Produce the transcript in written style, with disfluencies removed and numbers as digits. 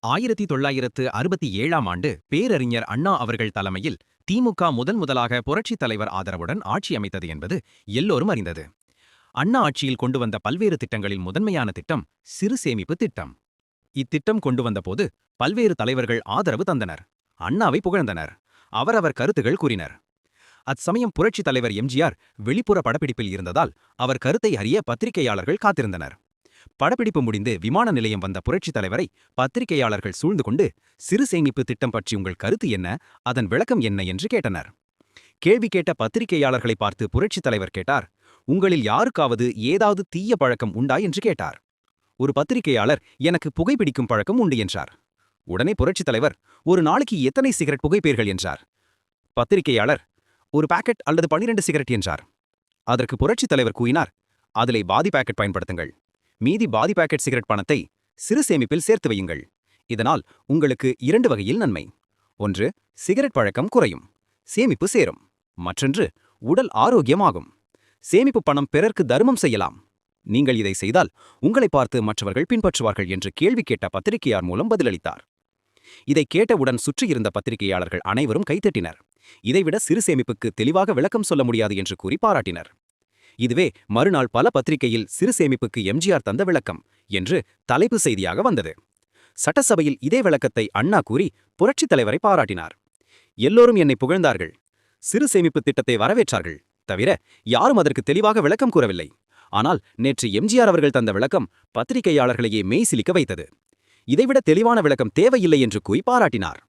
1967ஆம் ஆண்டு பேரறிஞர் அண்ணா அவர்கள் தலைமையில் திமுக முதலாக புரட்சித் தலைவர் ஆதரவுடன் ஆட்சி அமைத்தது என்பது எல்லோரும் அறிந்தது. அண்ணா ஆட்சியில் கொண்டு வந்த பல்வேறு திட்டங்களில் முதன்மையான திட்டம் சிறு சேமிப்பு திட்டம். இத்திட்டம் கொண்டு வந்தபோது பல்வேறு தலைவர்கள் ஆதரவு தந்தனர், அண்ணாவை புகழ்ந்தனர், அவரவர் கருத்துகள் கூறினர். அச்சமயம் புரட்சித் தலைவர் எம்ஜிஆர் வெளிப்புற படப்பிடிப்பில் இருந்ததால் அவர் கருத்தை அறிய பத்திரிகையாளர்கள் காத்திருந்தனர். படப்பிடிப்பு முடிந்து விமான நிலையம் வந்த புரட்சித் தலைவரை பத்திரிகையாளர்கள் சூழ்ந்து கொண்டு சிறு சேமிப்பு திட்டம் பற்றி உங்கள் கருத்து என்ன, அதன் விளக்கம் என்ன என்று கேட்டனர். கேள்வி கேட்ட பத்திரிகையாளர்களை பார்த்து புரட்சித் தலைவர் கேட்டார், உங்களில் யாருக்காவது ஏதாவது தீய பழக்கம் உண்டா என்று கேட்டார். ஒரு பத்திரிகையாளர், எனக்கு புகைப்பிடிக்கும் பழக்கம் உண்டு என்றார். உடனே புரட்சித் தலைவர், ஒரு நாளைக்கு எத்தனை சிகரெட் புகைப்பீர்கள் என்றார். பத்திரிகையாளர், ஒரு பாக்கெட் அல்லது 12 சிகரெட் என்றார். அதற்கு புரட்சித் தலைவர் கூறினார், அதிலே பாதி பாக்கெட் பயன்படுத்துங்கள், மீதி பாதி பாக்கெட் சிகரெட் பணத்தை சிறு சேமிப்பில் சேர்த்து வையுங்கள். இதனால் உங்களுக்கு 2 வகையில் நன்மை. ஒன்று, சிகரெட் பழக்கம் குறையும், சேமிப்பு சேரும். மற்றொன்று, உடல் ஆரோக்கியமாகும். சேமிப்பு பணம் பிறர்க்கு தர்மம் செய்யலாம். நீங்கள் இதை செய்தால் உங்களை பார்த்து மற்றவர்கள் பின்பற்றுவார்கள் என்று கேள்வி கேட்ட பத்திரிகையாளர் மூலம் பதிலளித்தார். இதை கேட்டவுடன் சுற்றியிருந்த பத்திரிகையாளர்கள் அனைவரும் கைத்தட்டினர். இதைவிட சிறு சேமிப்புக்கு தெளிவாக விளக்கம் சொல்ல முடியாது என்று கூறி பாராட்டினர். இதுவே மறுநாள் பல பத்திரிகையில் சிறு சேமிப்புக்கு எம்ஜிஆர் தந்த விளக்கம் என்று தலைப்பு செய்தியாக வந்தது. சட்டசபையில் இதே விளக்கத்தை அண்ணா கூறி புரட்சித் தலைவரை பாராட்டினார். எல்லோரும் என்னை புகழ்ந்தார்கள், சிறு சேமிப்பு திட்டத்தை வரவேற்றார்கள். தவிர யாரும் அதற்கு தெளிவாக விளக்கம் கூறவில்லை. ஆனால் நேற்று எம்ஜிஆர் அவர்கள் தந்த விளக்கம் பத்திரிகையாளர்களையே மெய் சிலிக்க வைத்தது. இதைவிட தெளிவான விளக்கம் தேவையில்லை என்று கூறி பாராட்டினார்.